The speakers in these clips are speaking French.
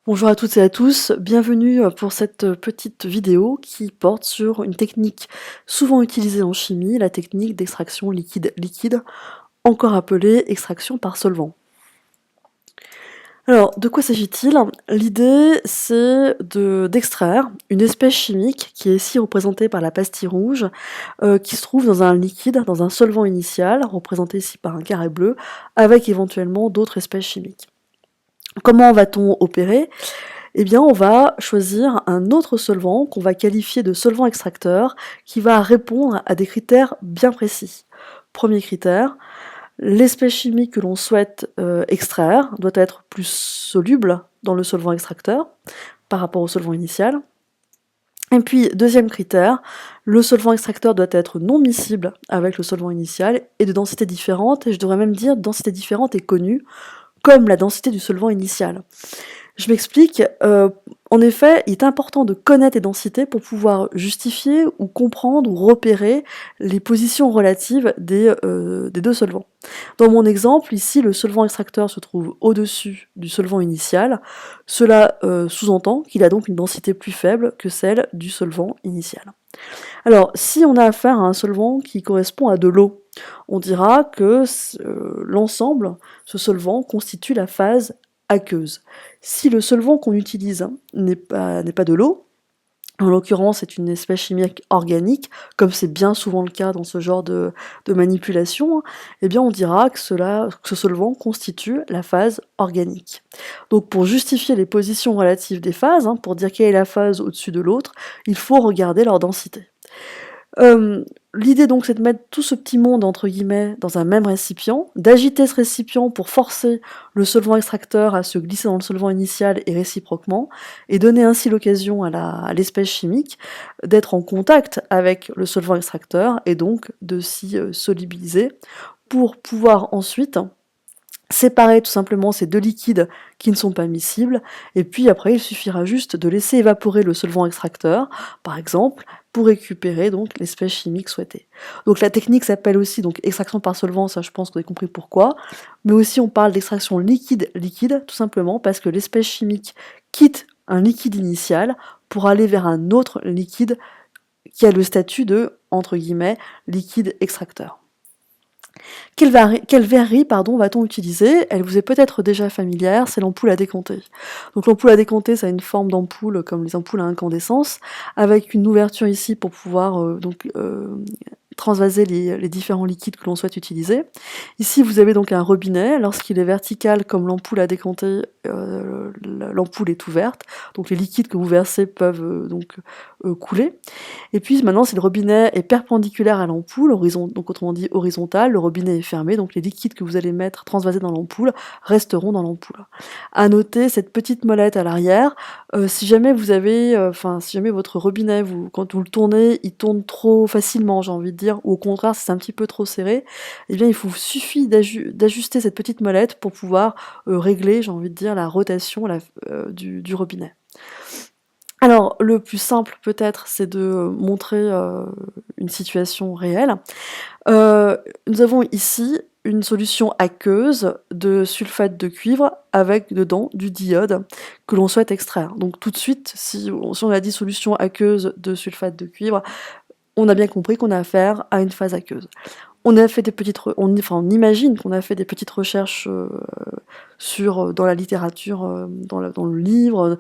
Bonjour à toutes et à tous, bienvenue pour cette petite vidéo qui porte sur une technique souvent utilisée en chimie, la technique d'extraction liquide-liquide, encore appelée extraction par solvant. Alors, de quoi s'agit-il? L'idée, c'est d'extraire une espèce chimique qui est ici représentée par la pastille rouge, qui se trouve dans un liquide, dans un solvant initial, représenté ici par un carré bleu, avec éventuellement d'autres espèces chimiques. Comment va-t-on opérer? Eh bien, on va choisir un autre solvant qu'on va qualifier de solvant extracteur qui va répondre à des critères bien précis. Premier critère, l'espèce chimique que l'on souhaite extraire doit être plus soluble dans le solvant extracteur par rapport au solvant initial. Et puis, deuxième critère, le solvant extracteur doit être non miscible avec le solvant initial et de densité différente, et je devrais même dire densité différente et connue, comme la densité du solvant initial. Je m'explique, en effet, il est important de connaître les densités pour pouvoir justifier ou comprendre ou repérer les positions relatives des deux solvants. Dans mon exemple, ici, le solvant extracteur se trouve au-dessus du solvant initial. Cela sous-entend qu'il a donc une densité plus faible que celle du solvant initial. Alors, si on a affaire à un solvant qui correspond à de l'eau, on dira que l'ensemble, ce solvant, constitue la phase aqueuse. Si le solvant qu'on utilise n'est pas de l'eau, en l'occurrence c'est une espèce chimique organique, comme c'est bien souvent le cas dans ce genre de manipulation, eh bien on dira que ce solvant constitue la phase organique. Donc pour justifier les positions relatives des phases, pour dire quelle est la phase au-dessus de l'autre, il faut regarder leur densité. L'idée donc c'est de mettre tout ce petit monde entre guillemets dans un même récipient, d'agiter ce récipient pour forcer le solvant extracteur à se glisser dans le solvant initial et réciproquement, et donner ainsi l'occasion à l'espèce chimique d'être en contact avec le solvant extracteur et donc de s'y solubiliser pour pouvoir ensuite séparer tout simplement ces deux liquides qui ne sont pas miscibles, et puis après il suffira juste de laisser évaporer le solvant extracteur, par exemple, pour récupérer donc l'espèce chimique souhaitée. Donc la technique s'appelle aussi donc extraction par solvant, ça je pense que vous avez compris pourquoi, mais aussi on parle d'extraction liquide-liquide, tout simplement parce que l'espèce chimique quitte un liquide initial pour aller vers un autre liquide qui a le statut de, entre guillemets, liquide extracteur. Quelle verrerie va-t-on utiliser? Elle vous est peut-être déjà familière, c'est l'ampoule à décanter. Donc l'ampoule à décanter, ça a une forme d'ampoule comme les ampoules à incandescence, avec une ouverture ici pour pouvoir transvaser les différents liquides que l'on souhaite utiliser. Ici, vous avez donc un robinet. Lorsqu'il est vertical comme l'ampoule à décanter, l'ampoule est ouverte, donc les liquides que vous versez peuvent couler. Et puis maintenant, si le robinet est perpendiculaire à l'ampoule, donc autrement dit horizontal, le robinet est fermé, donc les liquides que vous allez mettre transvasés dans l'ampoule resteront dans l'ampoule. À noter cette petite molette à l'arrière, si jamais vous avez, si jamais votre robinet, quand vous le tournez, il tourne trop facilement, j'ai envie de dire, ou au contraire, si c'est un petit peu trop serré, eh bien il vous suffit d'ajuster cette petite molette pour pouvoir régler, j'ai envie de dire, la rotation du robinet. Alors, le plus simple peut-être, c'est de montrer une situation réelle. Nous avons ici une solution aqueuse de sulfate de cuivre avec dedans du diode que l'on souhaite extraire. Donc tout de suite, si on a dit solution aqueuse de sulfate de cuivre, on a bien compris qu'on a affaire à une phase aqueuse. On a fait des petites, on imagine qu'on a fait des petites recherches dans la littérature, dans le livre,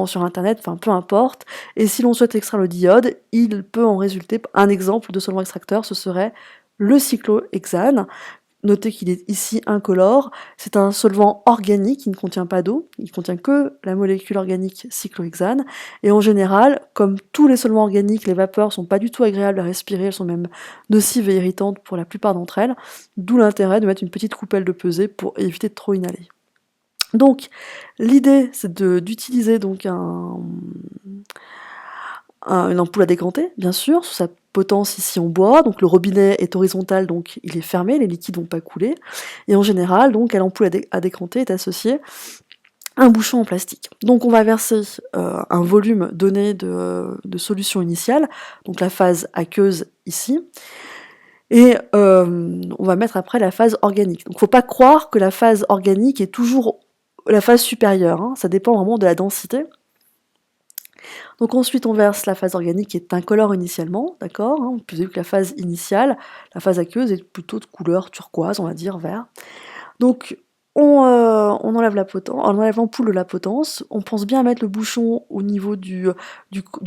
sur internet, enfin peu importe. Et si l'on souhaite extraire le diode, il peut en résulter un exemple de solvant extracteur, ce serait le cyclohexane. Notez qu'il est ici incolore, c'est un solvant organique qui ne contient pas d'eau, il contient que la molécule organique cyclohexane, et en général, comme tous les solvants organiques, les vapeurs sont pas du tout agréables à respirer, elles sont même nocives et irritantes pour la plupart d'entre elles, d'où l'intérêt de mettre une petite coupelle de pesée pour éviter de trop inhaler. Donc, l'idée, c'est d'utiliser donc une ampoule à décanter, bien sûr, sous sa potence ici en bois, donc le robinet est horizontal, donc il est fermé, les liquides vont pas couler, et en général, donc à l'ampoule à décanter est associé un bouchon en plastique. Donc on va verser un volume donné de solution initiale, donc la phase aqueuse ici, et on va mettre après la phase organique. Donc faut pas croire que la phase organique est toujours la phase supérieure, hein, ça dépend vraiment de la densité. Donc ensuite on verse la phase organique qui est incolore initialement, d'accord, hein, vous avez vu que la phase initiale, la phase aqueuse est plutôt de couleur turquoise, on va dire, vert. Donc on enlève on enlève l'ampoule de la potence, on pense bien à mettre le bouchon au niveau du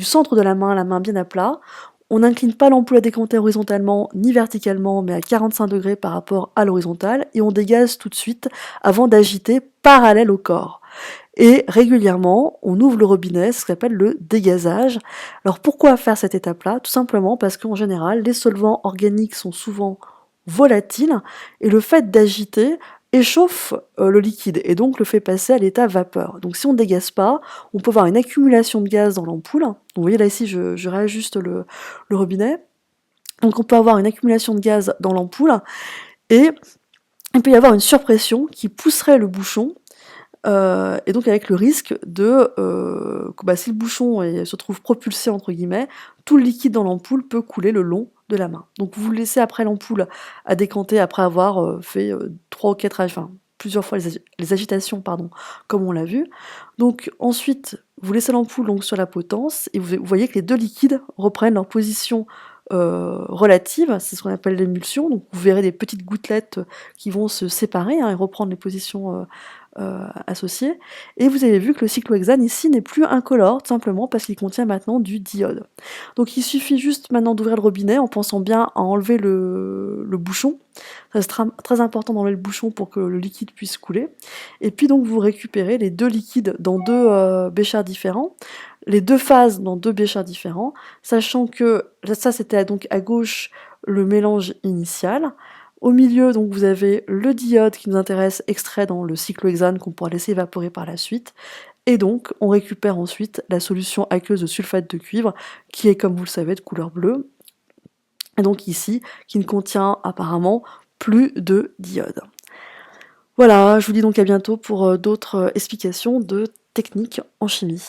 centre de la main bien à plat. On n'incline pas l'ampoule à décanter horizontalement ni verticalement, mais à 45 degrés par rapport à l'horizontale, et on dégaze tout de suite avant d'agiter parallèle au corps. Et régulièrement, on ouvre le robinet, ce qu'on appelle le dégazage. Alors pourquoi faire cette étape-là? Tout simplement parce qu'en général, les solvants organiques sont souvent volatiles, et le fait d'agiter échauffe le liquide, et donc le fait passer à l'état vapeur. Donc si on ne dégaze pas, on peut avoir une accumulation de gaz dans l'ampoule. Donc vous voyez là ici, je réajuste le robinet. Donc on peut avoir une accumulation de gaz dans l'ampoule, et il peut y avoir une surpression qui pousserait le bouchon, et donc avec le risque que si le bouchon se trouve propulsé entre guillemets, tout le liquide dans l'ampoule peut couler le long de la main. Donc vous laissez après l'ampoule à décanter après avoir fait 3 ou 4, enfin plusieurs fois les agitations, pardon, comme on l'a vu. Donc ensuite, vous laissez l'ampoule donc sur la potence, et vous voyez que les deux liquides reprennent leur position relative, c'est ce qu'on appelle l'émulsion. Donc vous verrez des petites gouttelettes qui vont se séparer, hein, et reprendre les positions associés, et vous avez vu que le cyclohexane ici n'est plus incolore, tout simplement parce qu'il contient maintenant du diode. Donc il suffit juste maintenant d'ouvrir le robinet en pensant bien à enlever le bouchon. C'est très important d'enlever le bouchon pour que le liquide puisse couler. Et puis donc vous récupérez les deux liquides dans deux béchers différents, les deux phases dans deux béchers différents, sachant que ça c'était donc à gauche le mélange initial. Au milieu, donc, vous avez le diode qui nous intéresse, extrait dans le cyclohexane qu'on pourra laisser évaporer par la suite. Et donc, on récupère ensuite la solution aqueuse de sulfate de cuivre, qui est, comme vous le savez, de couleur bleue. Et donc ici, qui ne contient apparemment plus de diode. Voilà, je vous dis donc à bientôt pour d'autres explications de techniques en chimie.